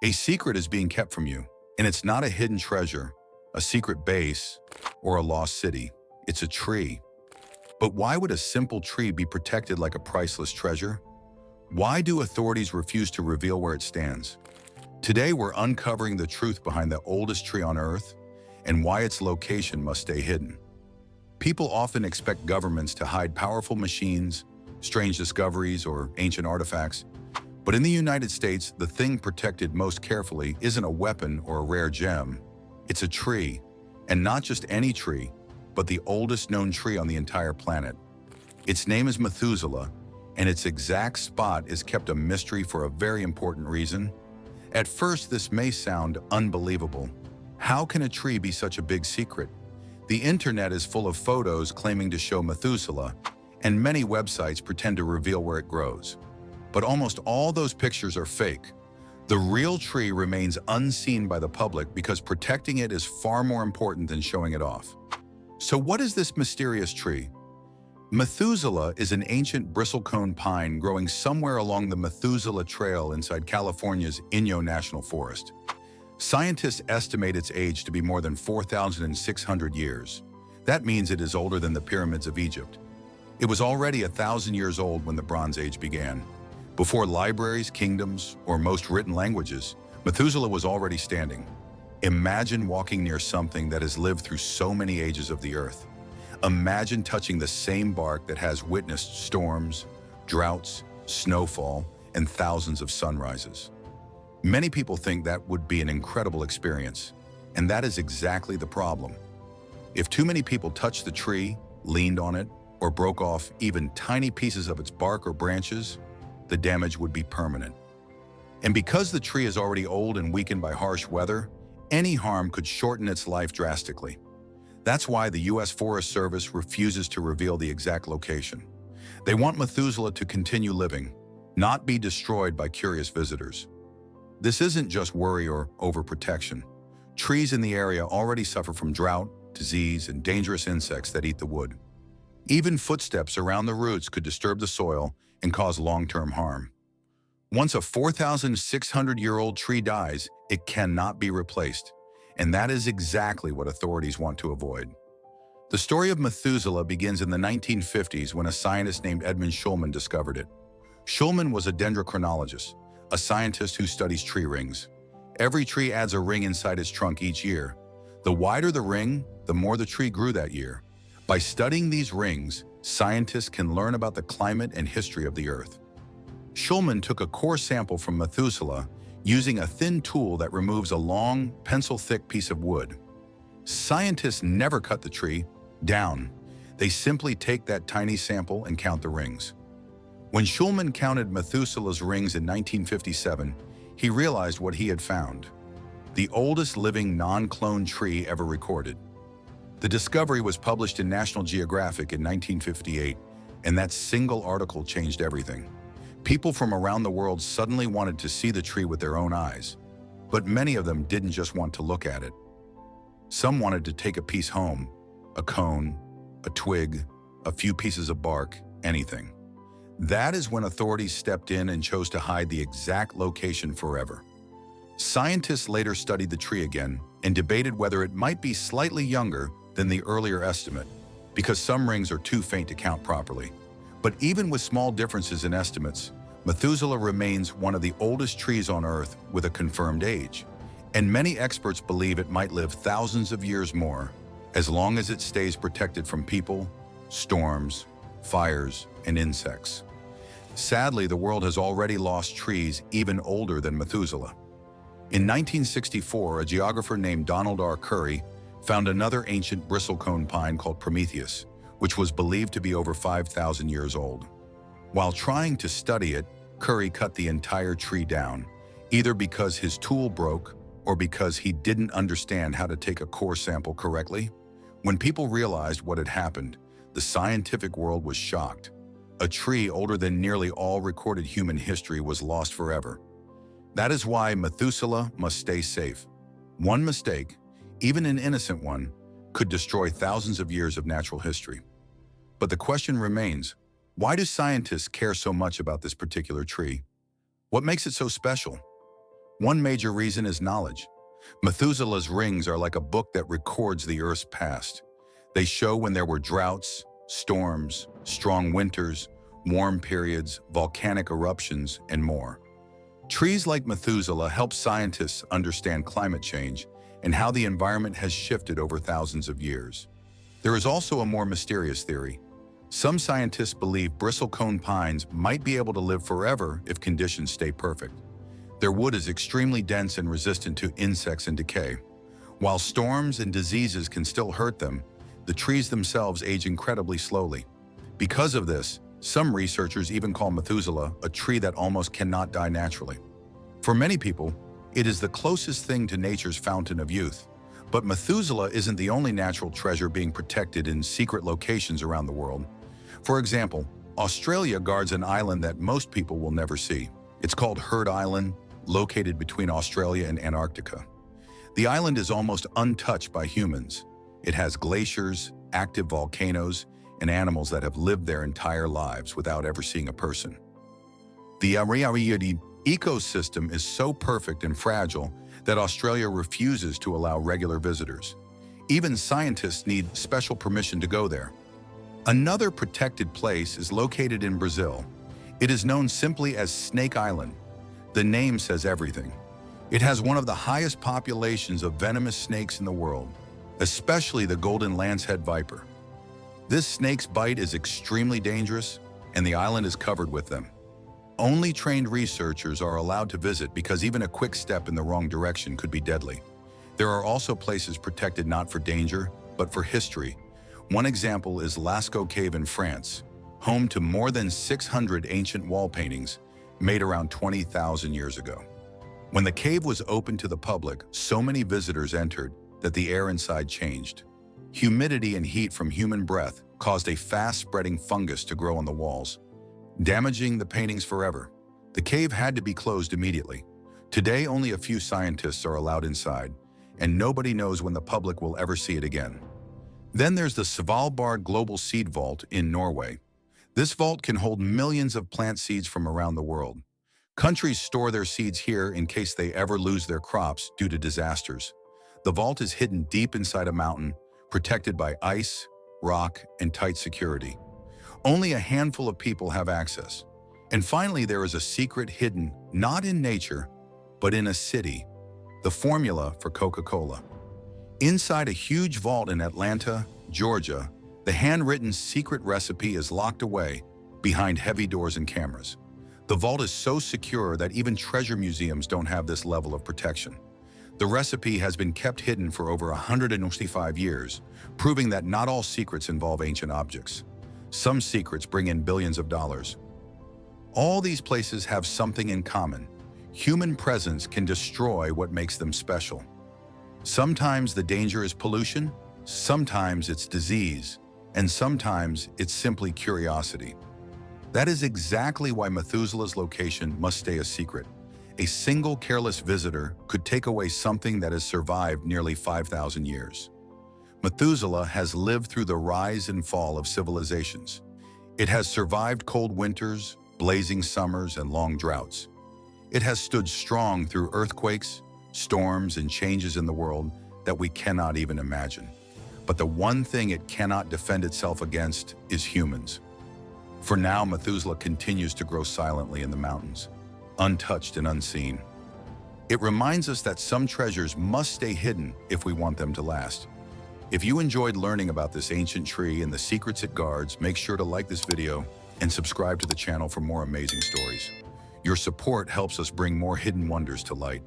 A secret is being kept from you, and it's not a hidden treasure, a secret base, or a lost city. It's a tree. But why would a simple tree be protected like a priceless treasure? Why do authorities refuse to reveal where it stands? Today, we're uncovering the truth behind the oldest tree on Earth and why its location must stay hidden. People often expect governments to hide powerful machines, strange discoveries, or ancient artifacts. But in the United States, the thing protected most carefully isn't a weapon or a rare gem. It's a tree, and not just any tree, but the oldest known tree on the entire planet. Its name is Methuselah, and its exact spot is kept a mystery for a very important reason. At first, this may sound unbelievable. How can a tree be such a big secret? The internet is full of photos claiming to show Methuselah, and many websites pretend to reveal where it grows. But almost all those pictures are fake. The real tree remains unseen by the public because protecting it is far more important than showing it off. So what is this mysterious tree? Methuselah is an ancient bristlecone pine growing somewhere along the Methuselah Trail inside California's Inyo National Forest. Scientists estimate its age to be more than 4,600 years. That means it is older than the pyramids of Egypt. It was already 1,000 years old when the Bronze Age began. Before libraries, kingdoms, or most written languages, Methuselah was already standing. Imagine walking near something that has lived through so many ages of the earth. Imagine touching the same bark that has witnessed storms, droughts, snowfall, and thousands of sunrises. Many people think that would be an incredible experience, and that is exactly the problem. If too many people touched the tree, leaned on it, or broke off even tiny pieces of its bark or branches, the damage would be permanent. And because the tree is already old and weakened by harsh weather, any harm could shorten its life drastically. That's why the U.S. Forest Service refuses to reveal the exact location. They want Methuselah to continue living, not be destroyed by curious visitors. This isn't just worry or overprotection. Trees in the area already suffer from drought, disease, and dangerous insects that eat the wood. Even footsteps around the roots could disturb the soil and cause long-term harm. Once a 4,600-year-old tree dies, it cannot be replaced. And that is exactly what authorities want to avoid. The story of Methuselah begins in the 1950s when a scientist named Edmund Schulman discovered it. Schulman was a dendrochronologist, a scientist who studies tree rings. Every tree adds a ring inside its trunk each year. The wider the ring, the more the tree grew that year. By studying these rings, scientists can learn about the climate and history of the Earth. Schulman took a core sample from Methuselah using a thin tool that removes a long, pencil-thick piece of wood. Scientists never cut the tree down. They simply take that tiny sample and count the rings. When Schulman counted Methuselah's rings in 1957, he realized what he had found: the oldest living non-cloned tree ever recorded. The discovery was published in National Geographic in 1958, and that single article changed everything. People from around the world suddenly wanted to see the tree with their own eyes, but many of them didn't just want to look at it. Some wanted to take a piece home, a cone, a twig, a few pieces of bark, anything. That is when authorities stepped in and chose to hide the exact location forever. Scientists later studied the tree again and debated whether it might be slightly younger than the earlier estimate, because some rings are too faint to count properly. But even with small differences in estimates, Methuselah remains one of the oldest trees on Earth with a confirmed age, and many experts believe it might live thousands of years more, as long as it stays protected from people, storms, fires, and insects. Sadly, the world has already lost trees even older than Methuselah. In 1964, a geographer named Donald R. Curry found another ancient bristlecone pine called Prometheus, which was believed to be over 5,000 years old. While trying to study it, Curry cut the entire tree down, either because his tool broke or because he didn't understand how to take a core sample correctly. When people realized what had happened, the scientific world was shocked. A tree older than nearly all recorded human history was lost forever. That is why Methuselah must stay safe. One mistake, even an innocent one, could destroy thousands of years of natural history. But the question remains, why do scientists care so much about this particular tree? What makes it so special? One major reason is knowledge. Methuselah's rings are like a book that records the Earth's past. They show when there were droughts, storms, strong winters, warm periods, volcanic eruptions, and more. Trees like Methuselah help scientists understand climate change and how the environment has shifted over thousands of years. There is also a more mysterious theory. Some scientists believe bristlecone pines might be able to live forever if conditions stay perfect. Their wood is extremely dense and resistant to insects and decay. While storms and diseases can still hurt them, the trees themselves age incredibly slowly. Because of this, some researchers even call Methuselah a tree that almost cannot die naturally. For many people, it is the closest thing to nature's fountain of youth. But Methuselah isn't the only natural treasure being protected in secret locations around the world. For example, Australia guards an island that most people will never see. It's called Heard Island, located between Australia and Antarctica. The island is almost untouched by humans. It has glaciers, active volcanoes, and animals that have lived their entire lives without ever seeing a person. The ecosystem is so perfect and fragile that Australia refuses to allow regular visitors. Even scientists need special permission to go there. Another protected place is located in Brazil. It is known simply as Snake Island. The name says everything. It has one of the highest populations of venomous snakes in the world, especially the golden lancehead viper. This snake's bite is extremely dangerous, and the island is covered with them. Only trained researchers are allowed to visit because even a quick step in the wrong direction could be deadly. There are also places protected not for danger, but for history. One example is Lascaux Cave in France, home to more than 600 ancient wall paintings made around 20,000 years ago. When the cave was open to the public, so many visitors entered that the air inside changed. Humidity and heat from human breath caused a fast-spreading fungus to grow on the walls, damaging the paintings forever. The cave had to be closed immediately. Today, only a few scientists are allowed inside, and nobody knows when the public will ever see it again. Then there's the Svalbard Global Seed Vault in Norway. This vault can hold millions of plant seeds from around the world. Countries store their seeds here in case they ever lose their crops due to disasters. The vault is hidden deep inside a mountain, protected by ice, rock, and tight security. Only a handful of people have access. And finally, there is a secret hidden, not in nature, but in a city, the formula for Coca-Cola. Inside a huge vault in Atlanta, Georgia, the handwritten secret recipe is locked away behind heavy doors and cameras. The vault is so secure that even treasure museums don't have this level of protection. The recipe has been kept hidden for over 165 years, proving that not all secrets involve ancient objects. Some secrets bring in billions of dollars. All these places have something in common. Human presence can destroy what makes them special. Sometimes the danger is pollution, sometimes it's disease, and sometimes it's simply curiosity. That is exactly why Methuselah's location must stay a secret. A single careless visitor could take away something that has survived nearly 5,000 years. Methuselah has lived through the rise and fall of civilizations. It has survived cold winters, blazing summers, and long droughts. It has stood strong through earthquakes, storms, and changes in the world that we cannot even imagine. But the one thing it cannot defend itself against is humans. For now, Methuselah continues to grow silently in the mountains, untouched and unseen. It reminds us that some treasures must stay hidden if we want them to last. If you enjoyed learning about this ancient tree and the secrets it guards, make sure to like this video and subscribe to the channel for more amazing stories. Your support helps us bring more hidden wonders to light.